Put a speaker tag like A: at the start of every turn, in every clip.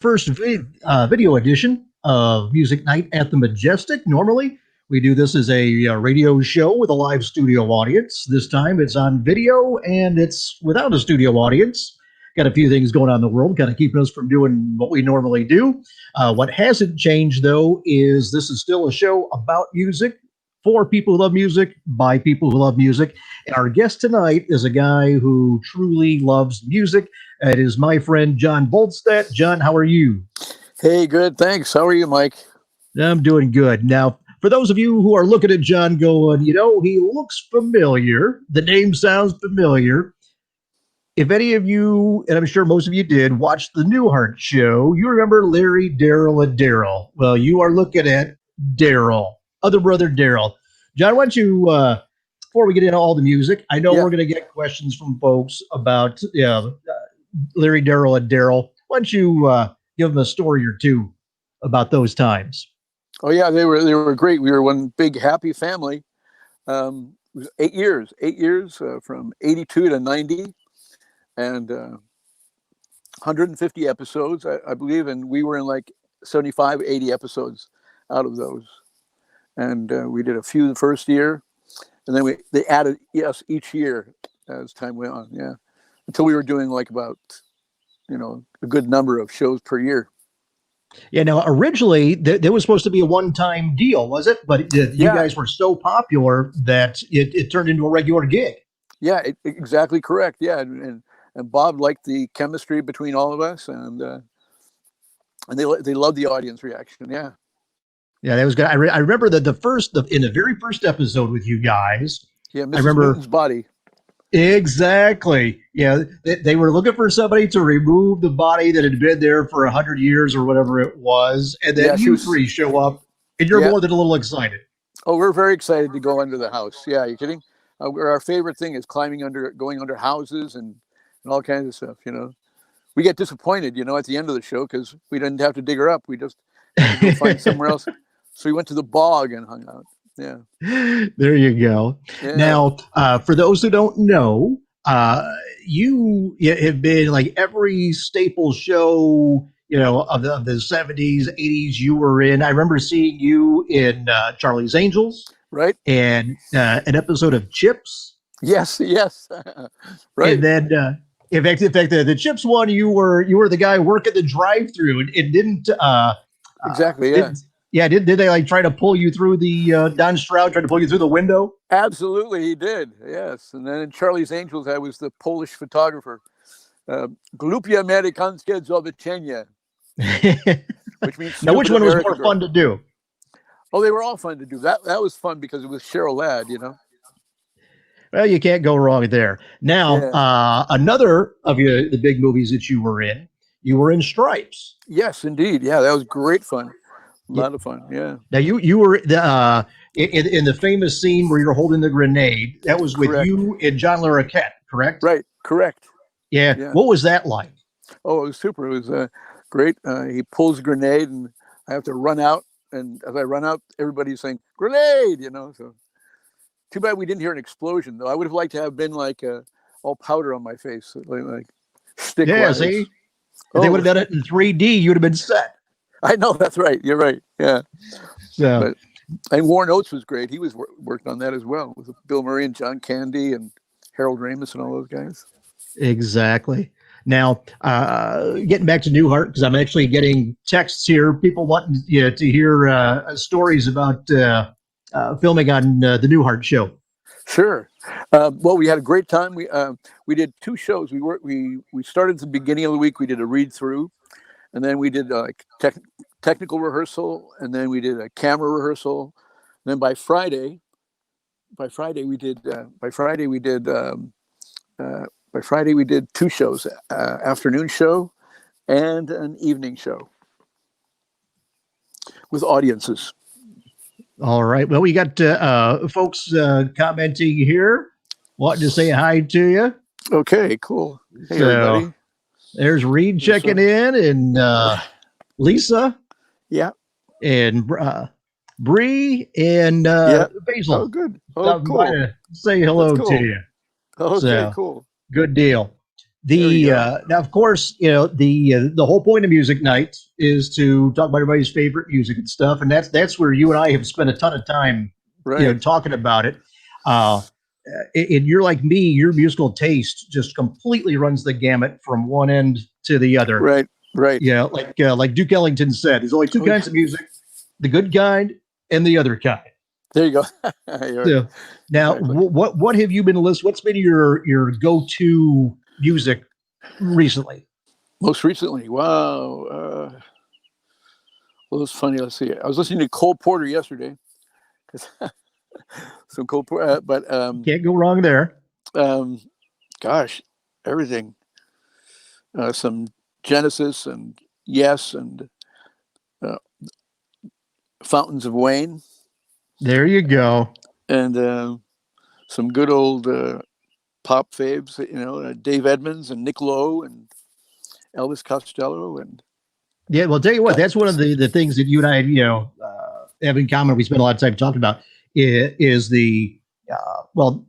A: first video edition of Music Night at the Majestic. Normally, we do this as a radio show with a live studio audience. This time it's on video and it's without a studio audience. Got a few things going on in the world, kind of keeping us from doing what we normally do. What hasn't changed, though, is this is still a show about music, for people who love music, by people who love music. And our guest tonight is a guy who truly loves music. It is my friend, John Voldstad. John, how are you?
B: Hey, good. Thanks. How are you, Mike?
A: I'm doing good. Now, for those of you who are looking at John going, you know, he looks familiar. The name sounds familiar. If any of you, and I'm sure most of you did, watch the Newhart show, you remember Larry, Darryl, and Darryl. Well, you are looking at Darryl, other brother Darryl. John, why don't you, before we get into all the music, I know we're going to get questions from folks about Larry, Darryl, and Darryl. Why don't you give them a story or two about those times?
B: Oh yeah, they were great. We were one big happy family. It was 8 years from 82 to 90, and 150 episodes, I believe, and we were in like 75, 80 episodes out of those. And we did a few the first year, and then they added each year as time went on. Yeah, until we were doing like about a good number of shows per year.
A: Yeah. Now, originally there was supposed to be a one-time deal, was it? But you guys were so popular that it turned into a regular gig.
B: Yeah, exactly correct. Yeah, and Bob liked the chemistry between all of us, and they loved the audience reaction. Yeah.
A: Yeah, that was good. I remember that in the very first episode with you guys.
B: Yeah, Mrs.
A: I remember
B: Newton's body.
A: Exactly. Yeah, they were looking for somebody to remove the body that had been there for 100 years or whatever it was, and then you three show up, and you're more than a little excited.
B: Oh, we're very excited to go under the house. Yeah, you kidding? Our favorite thing is going under houses and all kinds of stuff. We get disappointed, at the end of the show because we didn't have to dig her up. We just had to go find somewhere else. So we went to the bog and hung out. Yeah.
A: There you go. Yeah. Now, for those who don't know, you have been like every staple show, of the 70s, 80s you were in. I remember seeing you in Charlie's Angels.
B: Right.
A: And an episode of Chips.
B: Yes.
A: Right. And then, in fact, the Chips one, you were the guy working the drive-through. It didn't
B: exactly. Yeah.
A: Did they like try to pull you through the Don Stroud tried to pull you through the window?
B: Absolutely, he did. Yes, and then in Charlie's Angels, I was the Polish photographer. Glupia amerykańskie zobaczenie, which means.
A: Now, which one was more fun to do?
B: Oh, they were all fun to do. That was fun because it was Cheryl Ladd,
A: Well, you can't go wrong there. Now, another of the big movies that you were in Stripes.
B: Yes, indeed. Yeah, that was great fun. A lot of fun. Yeah.
A: Now you were in the famous scene where you're holding the grenade. That was with you and John Larroquette, correct?
B: Right. Correct.
A: Yeah. What was that like?
B: Oh, it was super. It was great. He pulls a grenade, and I have to run out. And as I run out, everybody's saying "grenade," So too bad we didn't hear an explosion, though. I would have liked to have been like all powder on my face, like stick.
A: Yeah. See, if they would have done it in 3D, you'd have been set.
B: I know, that's right. You're right. Yeah. And Warren Oates was great. He was worked on that as well with Bill Murray and John Candy and Harold Ramis and all those guys.
A: Exactly. Now, getting back to Newhart, because I'm actually getting texts here, people wanting to hear stories about filming on the Newhart show.
B: Sure. Well, we had a great time. We did 2 shows. We started at the beginning of the week. We did a read through. And then we did technical rehearsal, and then we did a camera rehearsal. And then by Friday we did 2 shows: afternoon show and an evening show with audiences.
A: All right. Well, we got folks commenting here, wanting to say hi to you.
B: Okay, cool. Hey, everybody.
A: There's Reed checking in, and Lisa.
B: Yeah.
A: And Bree and Basil.
B: Oh, good. Oh, cool.
A: Say hello to you.
B: Okay, cool.
A: Good deal. Now, of course, the whole point of music night is to talk about everybody's favorite music and stuff, and that's where you and I have spent a ton of time,
B: Right.
A: talking about it. Uh, and you're like me; your musical taste just completely runs the gamut from one end to the other.
B: Right. Right.
A: Yeah, like Duke Ellington said, there's only two
B: Oh, yeah.
A: kinds of music: the good kind and the other kind.
B: There you go. You're right.
A: So now,
B: Exactly.
A: what have you been listening? What's been your go to music recently?
B: Most recently, wow. Well, it's funny. Let's see. I was listening to Cole Porter yesterday. 'Cause some Cole Porter, but
A: Can't go wrong there.
B: gosh, everything. Some Genesis and Yes and uh, Fountains of Wayne
A: There you go.
B: and some good old pop faves. Dave Edmunds and Nick Lowe and Elvis Costello and
A: Yeah, well, tell you what, that's one of the things that you and I, have in common. We spend a lot of time talking about is the well,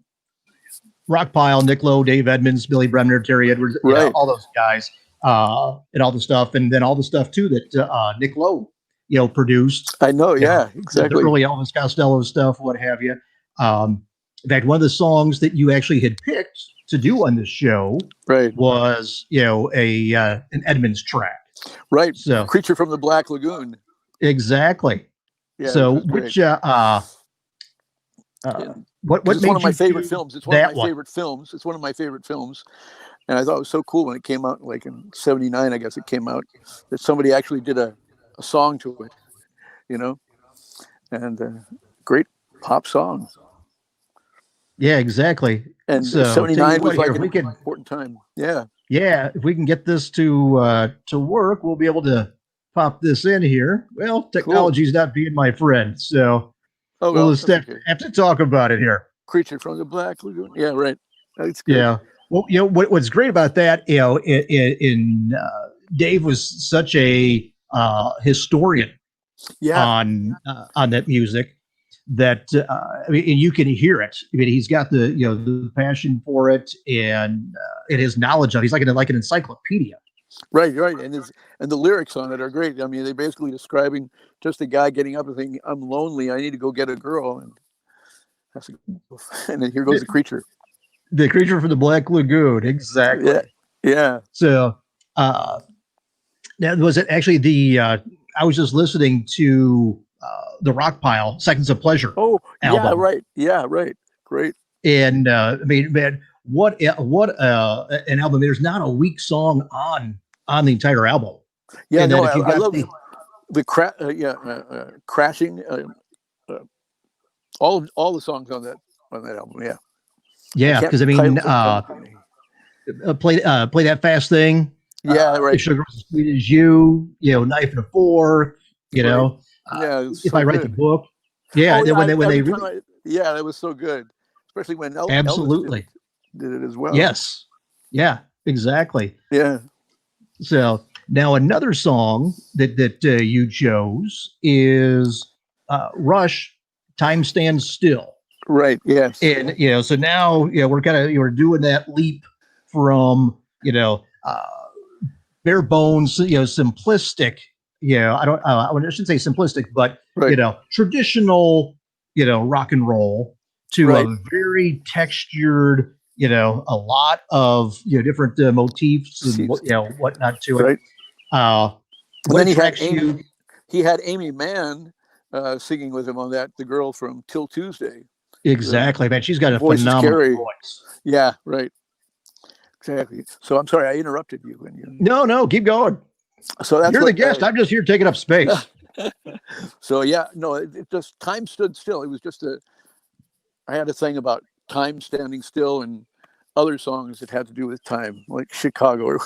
A: Rockpile, Nick Lowe, Dave Edmunds, Billy Bremner, Terry Edwards,
B: right.
A: all those guys, and all the stuff, and then all the stuff too that Nick Lowe, produced.
B: I know.
A: You know,
B: Yeah,
A: the
B: exactly.
A: early Elvis Costello stuff, what have you. In fact, one of the songs that you actually had picked to do on this show
B: Right.
A: was, an Edmunds track.
B: Right.
A: So
B: Creature from the Black Lagoon.
A: exactly.
B: Yeah.
A: So
B: Which was
A: which
B: And
A: what
B: it's
A: made
B: one of my
A: you
B: favorite
A: do
B: films. It's one of
A: that
B: my
A: one?
B: favorite films. It's one of my favorite films. And I thought it was so cool when it came out, like in '79, I guess it came out, that somebody actually did a song to it, you know, and great pop song.
A: Yeah, exactly.
B: And
A: So tell you
B: '79
A: what,
B: was
A: here
B: like
A: if
B: an
A: we can,
B: important time. Yeah.
A: if we can get this to work, we'll be able to pop this in here. Well,
B: Cool.
A: technology's not being my friend, so
B: Oh,
A: we'll
B: well,
A: just
B: that's okay.
A: have to talk about it here.
B: Creature from the Black Lagoon. Yeah, right. That's good.
A: Yeah. Well, what's great about that, Dave was such a historian
B: Yeah.
A: on that music that I mean, and you can hear it. I mean, he's got the passion for it and his knowledge of. He's like an encyclopedia.
B: Right, right. And the lyrics on it are great. I mean, they're basically describing just a guy getting up and thinking, I'm lonely, I need to go get a girl. And has to go. And then here goes the creature.
A: The creature from the Black Lagoon,
B: Yeah.
A: exactly.
B: Yeah.
A: So, now was it actually the? I was just listening to the Rockpile "Seconds of Pleasure"
B: Oh, yeah,
A: album,
B: right. Yeah, right. Great.
A: and I mean, man, what an album! There's not a weak song on the entire album.
B: Yeah,
A: And then
B: no,
A: if you
B: I
A: got
B: love crashing, uh, all the songs on that album. Yeah. I
A: yeah,
B: can't
A: because I mean,
B: titles don't come to me.
A: play that fast thing.
B: Yeah,
A: If
B: right.
A: sugar was as sweet as you, knife and a fork. You
B: Right.
A: know,
B: Yeah, it's
A: if
B: so
A: I write the
B: good.
A: book, yeah.
B: Oh
A: And then
B: yeah,
A: when they
B: every time
A: really
B: yeah, that was so good. Especially when Elvis
A: absolutely
B: did it as well.
A: yes, yeah, exactly.
B: Yeah.
A: So now another song that you chose is Rush. Time stands still.
B: Right. Yes.
A: And so now we're kind of doing that leap from bare bones, simplistic. I don't. I shouldn't say simplistic, but
B: Right.
A: traditional, rock and roll to
B: Right.
A: a very textured, a lot of different motifs and
B: Seems
A: whatnot to it.
B: right. And
A: What
B: then he had
A: attracts
B: Amy.
A: you
B: He had Amy Mann singing with him on that. The girl from Till Tuesday. The
A: exactly, man? She's got a
B: voice is
A: phenomenal
B: scary.
A: voice.
B: Yeah. Right. Exactly. So I'm sorry I interrupted you when you.
A: No, keep going.
B: So that's
A: You're the
B: what.
A: guest. I'm just here taking up space.
B: So yeah, no, it just time stood still. It was just I had a thing about time standing still and other songs that had to do with time, like Chicago.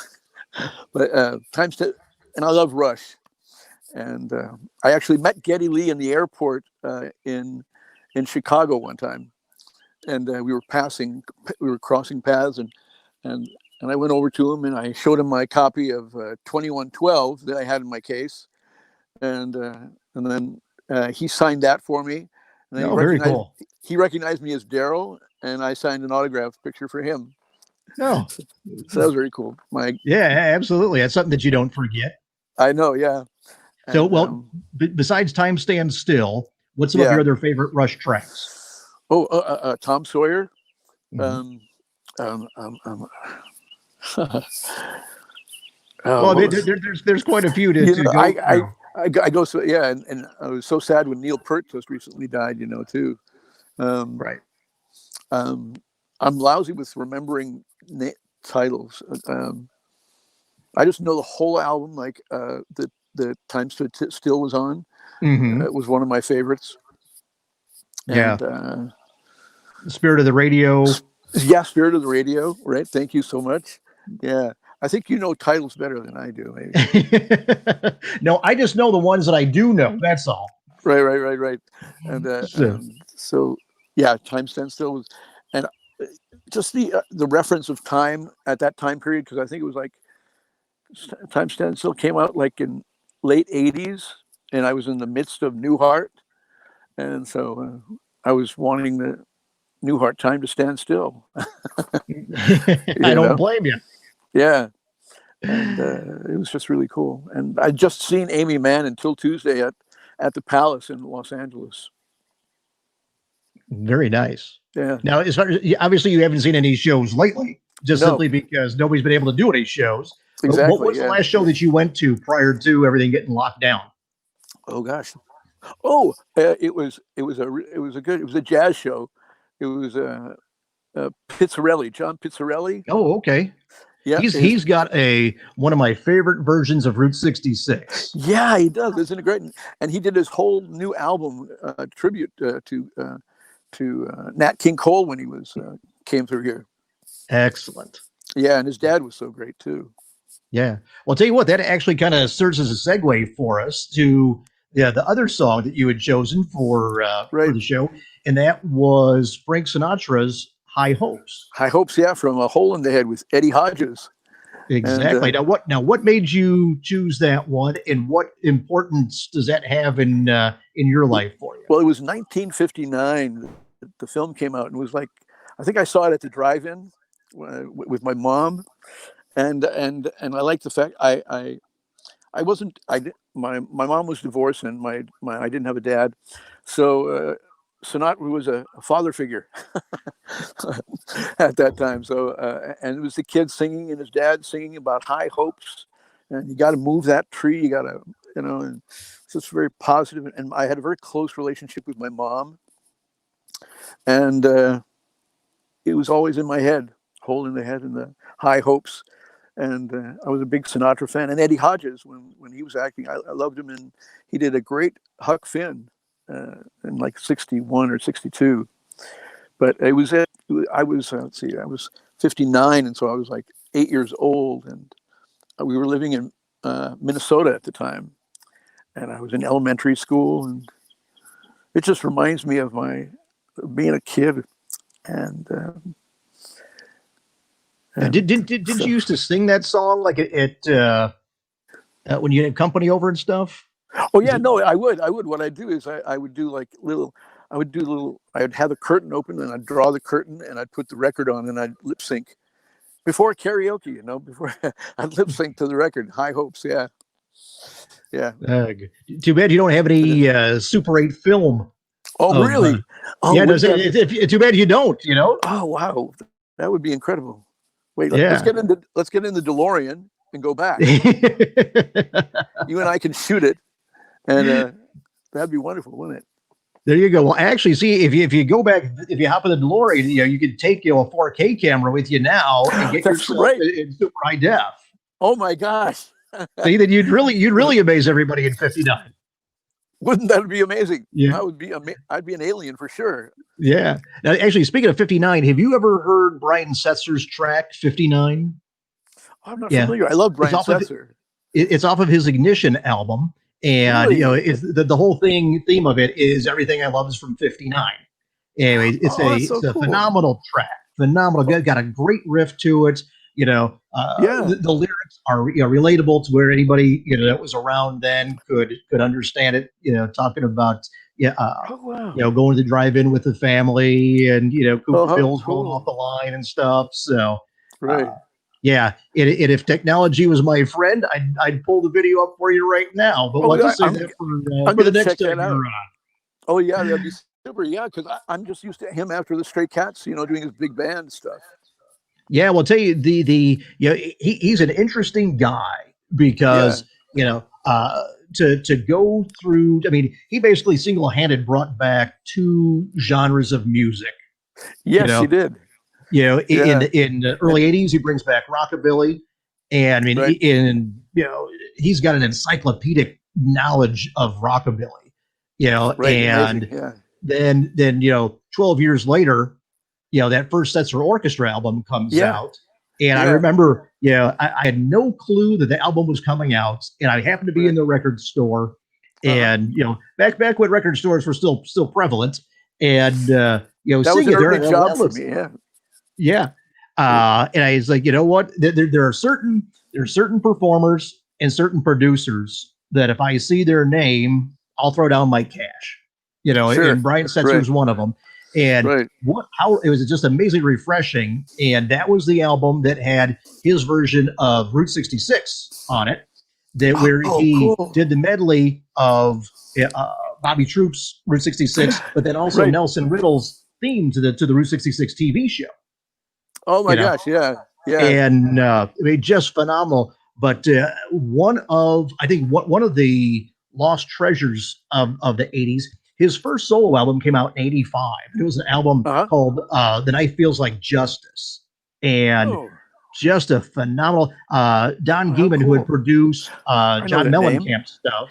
B: But time stood, and I love Rush. And I actually met Geddy Lee in the airport in Chicago one time, and we were crossing paths, and and I went over to him and I showed him my copy of 2112 that I had in my case, and then he signed that for me, and then
A: No, very cool.
B: he recognized me as Darryl, and I signed an autograph picture for him.
A: Oh,
B: So that was very cool.
A: yeah, absolutely. That's something that you don't forget.
B: I know, yeah.
A: So,
B: And
A: well, besides Time Stands Still, what's some of
B: yeah.
A: your other favorite Rush tracks?
B: Oh, Tom Sawyer.
A: Mhm.
B: Um, um, um,
A: Well,
B: what was,
A: there's quite a few
B: you
A: to
B: know,
A: go through.
B: I go so yeah, and I was so sad when Neil Peart just recently died. You know, too. Um,
A: Right.
B: um, I'm lousy with remembering titles. I just know the whole album. Like the Time Stood Still was on.
A: Hmm.
B: It was one of my favorites.
A: Yeah.
B: And
A: Spirit of the Radio.
B: yeah, Spirit of the Radio. Right. Thank you so much. Yeah. I think you know titles better than I do. Maybe.
A: No, I just know the ones that I do know. That's all.
B: Right. And
A: So,
B: so yeah, Time Stand Still was, and just the reference of time at that time period, because I think it was like Time Stand Still came out like in late '80s, and I was in the midst of Newhart, and so I was wanting the Newhart Time to Stand Still.
A: I
B: You
A: don't
B: know,
A: blame you.
B: yeah. And it was just really cool. And I'd just seen Amy Mann until Tuesday at the Palace in Los Angeles.
A: Very nice.
B: Yeah.
A: Now, as far as, obviously, you haven't seen any shows lately, just
B: No,
A: simply because nobody's been able to do any shows. What
B: exactly.
A: was the
B: Yeah.
A: last show that you went to prior to everything getting locked down?
B: Oh gosh. Oh, it was a jazz show. It was Pizzarelli, John Pizzarelli.
A: Oh, okay.
B: Yeah,
A: He's got one of my favorite versions of Route 66.
B: yeah, he does. Isn't it great? And he did his whole new album tribute to Nat King Cole when he was came through here.
A: Excellent.
B: Yeah, and his dad was so great too.
A: Yeah. Well, I'll tell you what, that actually kind of serves as a segue for us to the other song that you had chosen for
B: Right.
A: the show, and that was Frank Sinatra's "High Hopes."
B: High Hopes, yeah, from A Hole in the Head with Eddie Hodges. And
A: Exactly. Now what made you choose that one, and what importance does that have in your life for you?
B: well, it was 1959. The film came out, and it was like, I think I saw it at the drive-in with my mom, and I liked the fact I wasn't I my mom was divorced, and my I didn't have a dad, so Sinatra was a father figure at that time. So and it was the kid singing and his dad singing about high hopes, and you got to move that tree. You got to and so it's very positive. And I had a very close relationship with my mom, and it was always in my head, holding the head and the high hopes. And I was a big Sinatra fan, and Eddie Hodges when he was acting, I loved him, and he did a great Huck Finn in like '61 or '62. But it was I was let's see, I was 59, and so I was like 8 years old, and we were living in Minnesota at the time, and I was in elementary school, and it just reminds me of my being a kid, and.
A: Did you used to sing that song like when you had company over and stuff?
B: Oh yeah, no, I would. What I'd do is I would do like little. I would do little. I would have the curtain open, and I'd draw the curtain, and I'd put the record on, and I'd lip sync before karaoke. Before I'd lip sync to the record. High hopes, yeah, yeah.
A: Too bad you don't have any Super 8 film
B: Oh
A: of.
B: really? Oh,
A: Yeah, no,
B: wouldn't that be?
A: too bad you don't. You know.
B: Oh wow, that would be incredible. Wait,
A: Yeah.
B: let's get in the DeLorean and go back. You and I can shoot it, and that'd be wonderful, wouldn't it?
A: There you go. Well, actually, see if you go back, if you hop in the DeLorean, you could take a 4K camera with you now and get
B: That's
A: yourself
B: right.
A: in super high def.
B: Oh my gosh.
A: See, then you'd really amaze everybody in '59.
B: Wouldn't that be amazing?
A: Yeah.
B: I'd be an alien for sure.
A: Yeah. Now, actually, speaking of '59, have you ever heard Brian Setzer's track '59?
B: I'm not familiar. I love Brian Setzer.
A: It's off of his Ignition album, and
B: Really?
A: it's the whole theme of it is everything I love is from '59. Anyway,
B: that's so
A: it's a
B: cool.
A: phenomenal track. Phenomenal. Got a great riff to it.
B: Yeah.
A: The lyrics are relatable to where anybody that was around then could understand it. Talking about
B: Oh wow.
A: going to the drive-in with the family, and Cooper
B: how
A: Bill's
B: cool.
A: rolling off the line and stuff. So
B: right.
A: Yeah, and if technology was my friend, I'd pull the video up for you right now. But
B: Oh,
A: we'll
B: yeah,
A: just say
B: I'm
A: that
B: I'm
A: for the
B: gonna
A: next
B: check
A: time
B: that out.
A: you're on.
B: Oh yeah, that'd be super. Yeah, because I'm just used to him after the Stray Cats, you know, doing his big band stuff.
A: Yeah, well, I'll tell you he's an interesting guy
B: Yeah.
A: because to go through. I mean, he basically single handed brought back two genres of music. You
B: Yes, he
A: know,
B: did.
A: in
B: Yeah.
A: the
B: And
A: early '80s, he brings back rockabilly, and I mean,
B: right.
A: he's got an encyclopedic knowledge of rockabilly.
B: Right. Amazing.
A: And
B: Yeah.
A: then 12 years later, that first Setzer Orchestra album comes
B: Yeah.
A: out. And I
B: Yeah.
A: remember, I had no clue that the album was coming out, and I happened to be in
B: Right.
A: the record store,
B: Uh-huh.
A: and back when record stores were still prevalent, and
B: That was
A: seeing
B: an
A: it there,
B: early
A: and well,
B: job
A: that
B: for
A: looks
B: me. Yeah.
A: yeah.
B: Yeah.
A: And I was like, you know what? There are certain performers and certain producers that if I see their name, I'll throw down my cash.
B: Sure.
A: And Brian
B: Right.
A: Setzer's one of them. And
B: Right.
A: how it was just amazingly refreshing. And that was the album that had his version of Route 66 on it, that where
B: Oh,
A: he
B: cool.
A: did the medley of Bobby Troop's Route 66, but then also
B: Right.
A: Nelson Riddle's theme to the Route 66 TV show.
B: Oh my
A: You know,
B: gosh. Yeah. Yeah.
A: and I mean, just phenomenal. But I think one of the lost treasures of the '80s. His first solo album came out in '85. It was an album
B: Uh-huh.
A: called "The Night Feels Like Justice," and
B: Oh.
A: just a phenomenal. Don
B: Oh, how
A: Gehman, who had
B: cool.
A: produced
B: I know
A: John
B: that name.
A: Mellencamp stuff,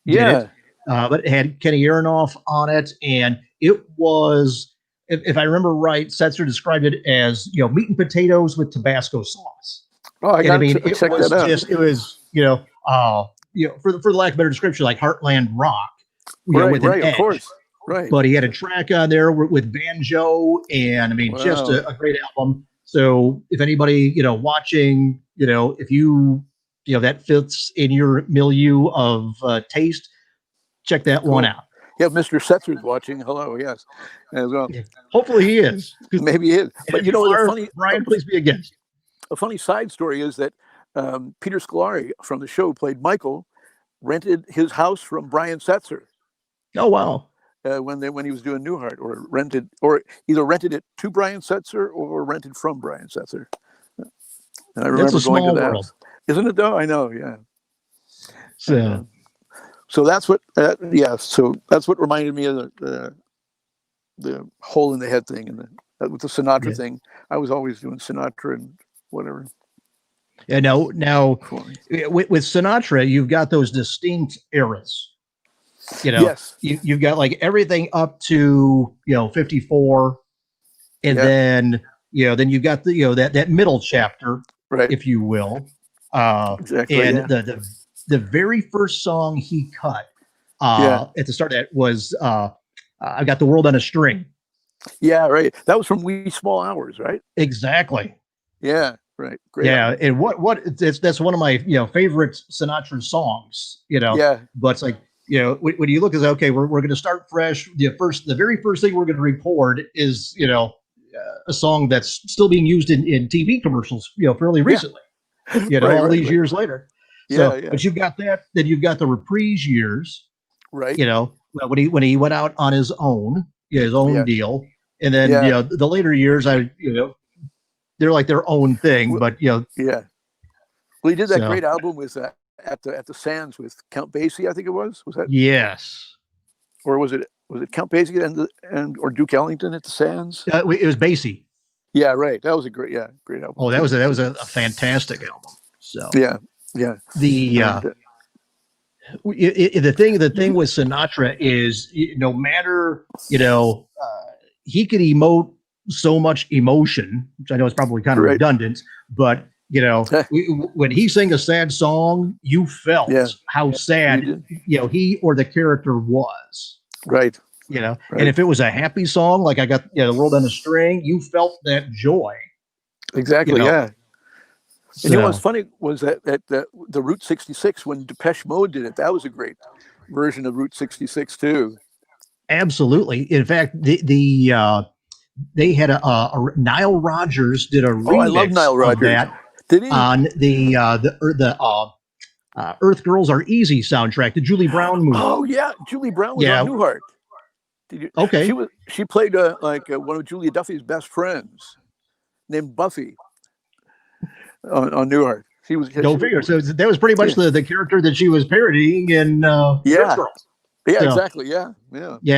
A: did it,
B: Yeah.
A: but it had Kenny Aronoff on it, and it was, if I remember right, Setzer described it as meat and potatoes with Tabasco sauce.
B: Oh, I
A: And I
B: got
A: mean,
B: to check that out.
A: for the lack of a better description, like Heartland rock,
B: Right.
A: with an
B: Right. Of
A: edge.
B: course. Right.
A: But he had a track on there with banjo, and I mean, just
B: Wow.
A: a great album. So if anybody watching, if that fits in your milieu of taste, check that one
B: Cool.
A: out.
B: Yeah, Mr. Setzer's watching. Hello. Yes. As well.
A: Yeah. Hopefully he is.
B: Maybe he is.
A: And
B: But
A: if you
B: the
A: are, Brian, please be a guest.
B: funny side story is that Peter Scolari from the show played Michael, rented his house from Brian Setzer
A: Oh wow,
B: when he was doing Newhart, or either rented it to Brian Setzer or rented from Brian Setzer. And I
A: that's
B: remember
A: a
B: going to
A: small
B: that.
A: world.
B: Isn't it though? I know. Yeah.
A: So
B: So that's what. So that's what reminded me of the hole in the head thing, and with the Sinatra
A: yeah.
B: thing. I was always doing Sinatra and whatever.
A: Yeah, now with Sinatra, you've got those distinct eras.
B: Yes.
A: You've got like everything up to 54, and
B: Yeah.
A: then you've got that middle chapter,
B: Right.
A: if you will.
B: Exactly.
A: And
B: Yeah.
A: the very first song he cut
B: Yeah.
A: at the start of that was "I Got the World on a String."
B: Yeah. Right. That was from Wee Small Hours, right?
A: Exactly.
B: Yeah. Right. Great.
A: Yeah, and that's one of my favorite Sinatra songs.
B: Yeah.
A: But it's like when you look at okay, we're going to start fresh. The very first thing we're going to record is a song that's still being used in TV commercials fairly recently.
B: Right.
A: All
B: Right.
A: these
B: Right.
A: years later.
B: Yeah.
A: So,
B: Yeah.
A: but you've got that. Then you've got the reprise years.
B: Right.
A: When he went out on his own, his own
B: Yeah.
A: deal, and then
B: Yeah.
A: the later years, they're like their own thing. But
B: Yeah. Well, he did that
A: so
B: great album with at the Sands with Count Basie. I think it was. Was that?
A: yes.
B: Or was it Count Basie or Duke Ellington at the Sands?
A: It was Basie.
B: Yeah, right. That was a great album.
A: Oh, that was a fantastic album. So
B: yeah.
A: the
B: And,
A: the thing with Sinatra is no matter he could emote so much emotion, which I know is probably kind of
B: Right.
A: redundant, but when he sang a sad song, you felt how sad he or the character was.
B: right.
A: And if it was a happy song, like I Got the World on a String, you felt that joy.
B: Exactly. Yeah.
A: So,
B: And what's funny was that the Route 66, when Depeche Mode did it, that was a great version of Route 66 too.
A: absolutely. In fact, they had a Nile Rodgers did a
B: Oh, I love
A: remix
B: Nile
A: of
B: Rodgers.
A: that
B: Did he?
A: on the Earth Girls Are Easy soundtrack, the Julie Brown movie.
B: Oh yeah, Julie Brown was
A: Yeah.
B: on Newhart. Did you?
A: Okay.
B: She played one of Julia Duffy's best friends named Buffy on Newhart.
A: Go figure. So that was pretty much the character that she was parodying in Earth Girls.
B: Yeah,
A: So,
B: exactly. Yeah.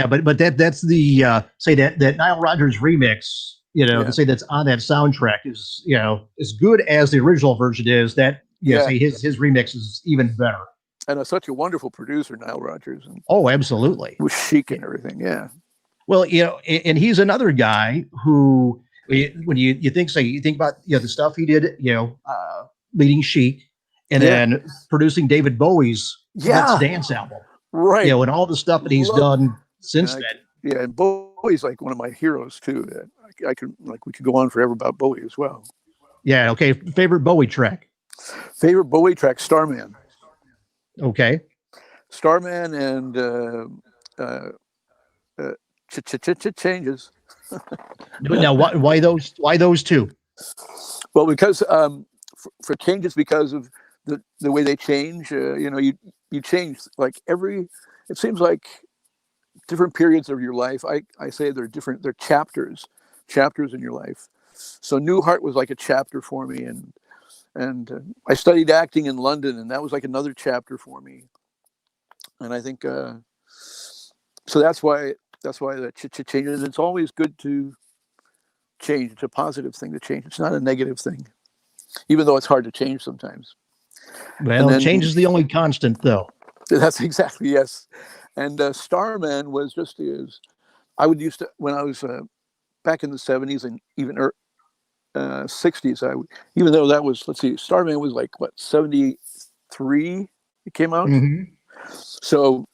A: But that's the say that Nile Rodgers remix. To say that's on that soundtrack is as good as the original version is. That say his remix is even better.
B: And such a wonderful producer, Nile Rodgers.
A: Oh, absolutely.
B: With chic and everything. Yeah.
A: Well, and he's another guy who, when you think about the stuff he did, leading Chic, and then producing David Bowie's Let's Dance album,
B: right?
A: And all the stuff that he's done since then.
B: Yeah, and Bowie's like one of my heroes too. We could go on forever about Bowie as well.
A: Yeah. Okay. Favorite Bowie track.
B: Favorite Bowie track, Starman.
A: Okay.
B: Starman and Changes.
A: Now, why those two?
B: Well, because for Changes, because of the way they change. You change like it seems like different periods of your life. I say they're chapters in your life. So Newhart was like a chapter for me, and I studied acting in London, and that was like another chapter for me. And I think so. That's why the changes. It's always good to change. It's a positive thing to change. It's not a negative thing, even though it's hard to change sometimes.
A: Well, change is the only constant, though.
B: That's exactly, yes. And Starman was just as I would used to when I was back in the 70s and even 60s. Even though that was, let's see, Starman was like what, 73 it came out.
A: Mm-hmm.
B: So,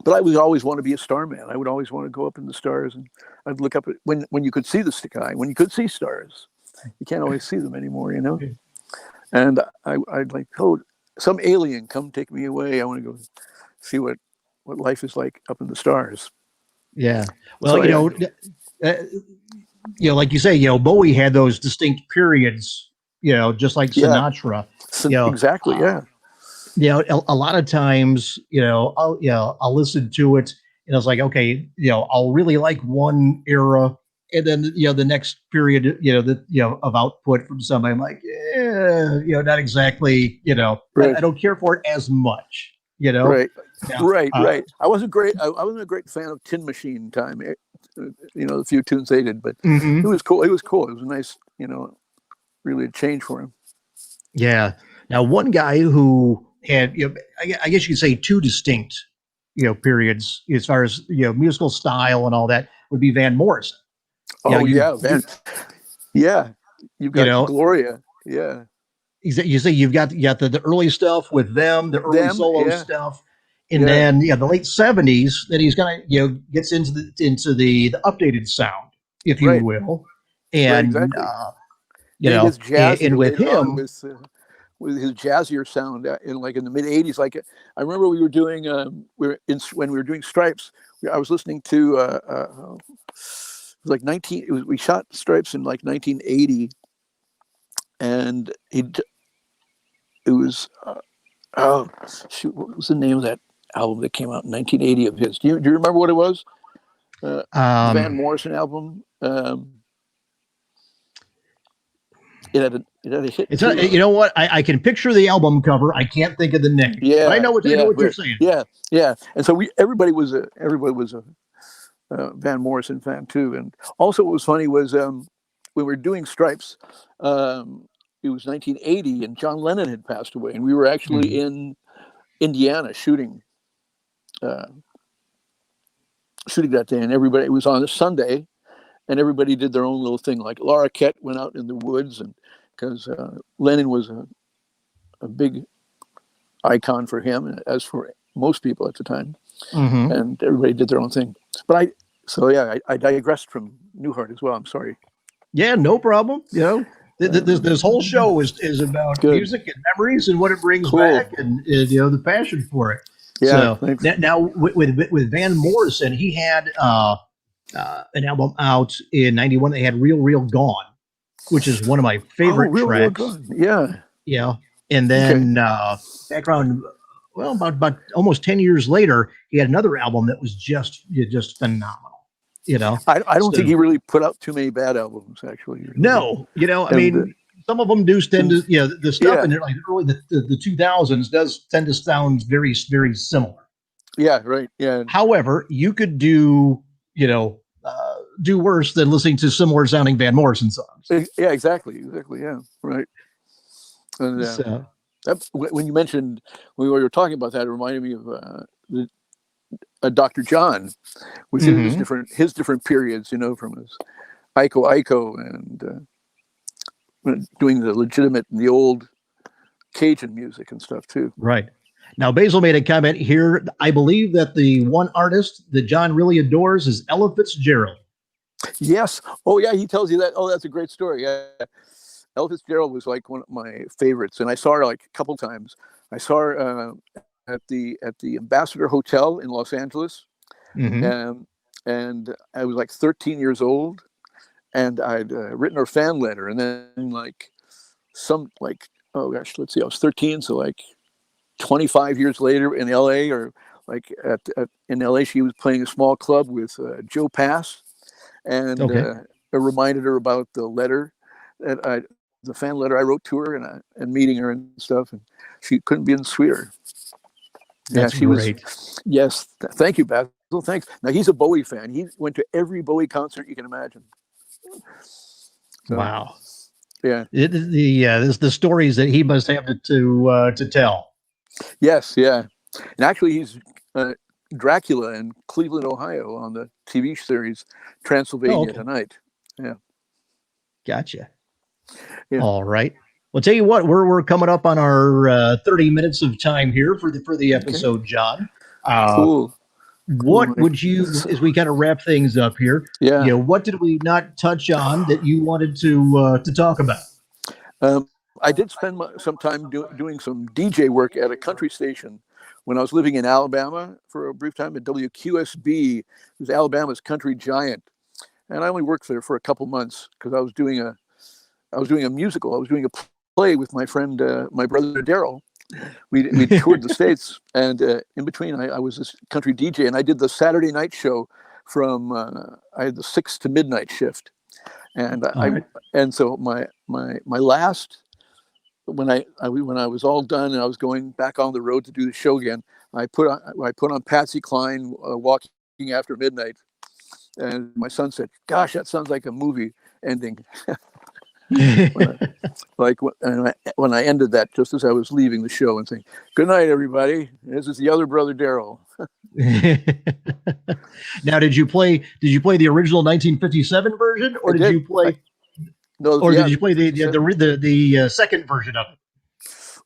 B: but I would always want to be a starman. I would always want to go up in the stars, and I'd look up at when you could see the sky, when you could see stars. You can't always see them anymore, And I'd like, oh, some alien come take me away. I want to go see what life is like up in the stars.
A: Yeah. Well, like you say, Bowie had those distinct periods, just like Sinatra.
B: Exactly.
A: A lot of times, I'll listen to it and I was like, okay, I'll really like one era, and then the next period, of output from somebody, I'm like, not exactly,
B: right.
A: I don't care for it as much,
B: Right. Right. I wasn't a great fan of Tin Machine time, the few tunes they did, but
A: mm-hmm.
B: It was cool. It was a nice, really a change for him.
A: Yeah. Now, one guy who had, I guess you could say two distinct, periods as far as, musical style and all that would be Van Morrison.
B: Oh, Van. Yeah. You've got Gloria. Yeah.
A: You say you've got the early stuff with them, the early solo stuff. And then, the late 70s, then he's gonna, gets into the updated sound, if you will. And,
B: exactly. His jazz,
A: and with him,
B: with his jazzier sound in the mid 80s. Like I remember we were doing when we were doing Stripes, I was listening to it was like we shot Stripes in like 1980, and it was what was the name of that album that came out in 1980 of his? Do you remember what it was? Van Morrison album. It had a hit.
A: It's not, you know what? I can picture the album cover. I can't think of the name.
B: Yeah,
A: but I know what you're saying.
B: Yeah. And so everybody was a Van Morrison fan too. And also, what was funny was when we were doing Stripes, it was 1980, and John Lennon had passed away, and we were actually in Indiana shooting that day, and everybody, it was on a Sunday, and everybody did their own little thing. Like Laura Kett went out in the woods, and because Lennon was a big icon for him, as for most people at the time, and everybody did their own thing. But I digressed from Newhart as well. I'm sorry.
A: Yeah, no problem. This whole show is about music and memories and what it brings back, and the passion for it.
B: Yeah.
A: So now with Van Morrison, he had an album out in '91. They had Real Gone, which is one of my favorite
B: Real
A: tracks.
B: good. Yeah.
A: Yeah. And
B: Okay.
A: then background, well, about almost 10 years later, he had another album that was just phenomenal,
B: I don't think
A: So,
B: he really put out too many bad albums, actually. Really.
A: no, I
B: And
A: mean, some of them do tend to, the stuff in
B: yeah,
A: like early the 2000s does tend to sound very, very similar.
B: yeah, right. Yeah,
A: However, you could do worse than listening to similar sounding Van Morrison songs.
B: yeah, exactly. Yeah, right. And
A: So,
B: when you mentioned when we were talking about that, it reminded me of Dr. John with
A: mhm.
B: his different periods. From his Iko and doing the legitimate and the old Cajun music and stuff too.
A: Right. Now, Basil made a comment here. I believe that the one artist that John really adores is Ella Fitzgerald.
B: Yes. Oh, yeah. He tells you that. Oh, that's a great story. Yeah. Ella Fitzgerald was like one of my favorites, and I saw her like a couple times. I saw her at the Ambassador Hotel in Los Angeles,
A: Mm-hmm.
B: and I was like 13 years old, and I'd written her a fan letter, and then oh gosh, let's see, I was 13, so like 25 years later in LA, or like in LA, she was playing a small club with Joe Pass, and
A: Okay.
B: I reminded her about the fan letter I wrote to her, and meeting her and stuff, and she couldn't be sweeter. Yeah,
A: That's
B: she was.
A: great.
B: Yes, thank you, Basil. Thanks. Now he's a Bowie fan. He went to every Bowie concert you can imagine. So,
A: Wow.
B: yeah.
A: The stories that he must have to tell.
B: Yes, yeah. And actually, he's Dracula in Cleveland, Ohio, on the TV series Transylvania Tonight. Yeah.
A: Gotcha.
B: Yeah.
A: All right. Well, tell you what, we're coming up on our 30 minutes of time here for the episode, John.
B: Cool.
A: What would you, as we kind of wrap things up here?
B: Yeah.
A: What did we not touch on that you wanted to talk about?
B: I did spend some time doing some DJ work at a country station when I was living in Alabama for a brief time at WQSB, who's Alabama's country giant, and I only worked there for a couple months because I was doing a musical. I was doing a play with my friend, my brother Darryl. We toured the States, and in between, I was this country DJ, and I did the Saturday night show from I had the 6 to midnight shift, and and so my last, when I was all done and I was going back on the road to do the show again, I put on Patsy Cline, Walking After Midnight, and my son said, "Gosh, that sounds like a movie ending." when I ended that, just as I was leaving the show, and saying, "Good night, everybody. This is the other brother Darryl."
A: Now, did you play the original 1957 version, or did you play? Did you play the second version of it?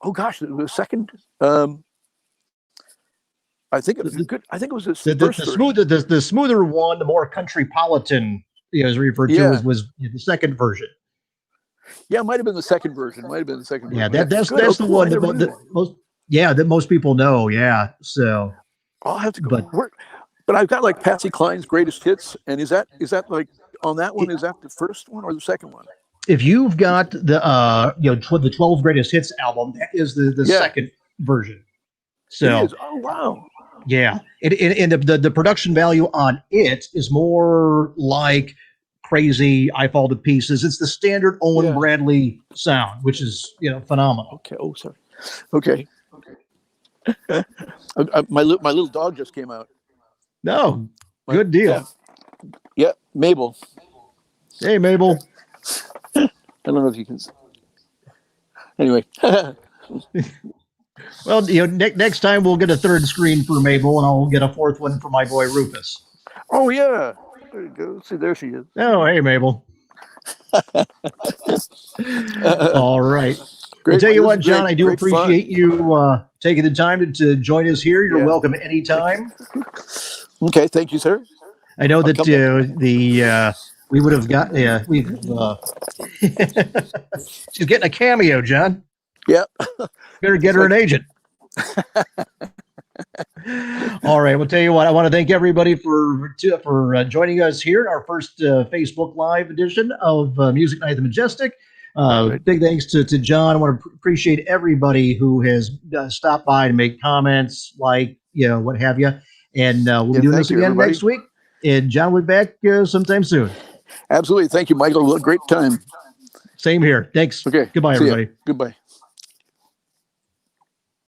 B: Oh gosh, the second. I think it was good. I think it was
A: the smoother one, the more countrypolitan, as referred to was the second version.
B: Yeah, it might have been the second version.
A: Yeah, that's the one that most people know. Yeah, so
B: I'll have to go. But I've got like Patsy Cline's greatest hits, and is that like on that one? Is that the first one or the second one?
A: If you've got the the 12 greatest hits album, that is the second version. So
B: it is. Oh wow.
A: Yeah, and the production value on it is more like Crazy, I Fall to Pieces. It's the standard Owen Bradley sound, which is phenomenal.
B: Okay. Oh, sorry. Okay. my little dog just came out.
A: No, good deal.
B: Yeah, Mabel.
A: Hey, Mabel.
B: I don't know if you can. Anyway.
A: Well, next time we'll get a third screen for Mabel, and I'll get a fourth one for my boy Rufus.
B: Oh yeah, there you go. See, there she is.
A: Oh, hey, Mabel. All right. I'll tell you what, John, I do appreciate you taking the time to join us here. You're welcome anytime.
B: Okay, thank you, sir.
A: I know that we would have got she's getting a cameo, John.
B: Yep.
A: Better get her an agent. All right. Well, tell you what, I want to thank everybody for joining us here in our first Facebook Live edition of Music Night at the Majestic.
B: Right.
A: Big thanks to John. I want to appreciate everybody who has stopped by to make comments, like, what have you. And we'll be doing
B: Thank
A: this
B: you,
A: again
B: everybody.
A: next week. And John will be back sometime soon.
B: Absolutely. Thank you, Michael. Great time.
A: Same here. Thanks.
B: Okay.
A: Goodbye,
B: See ya.
A: everybody.
B: Goodbye.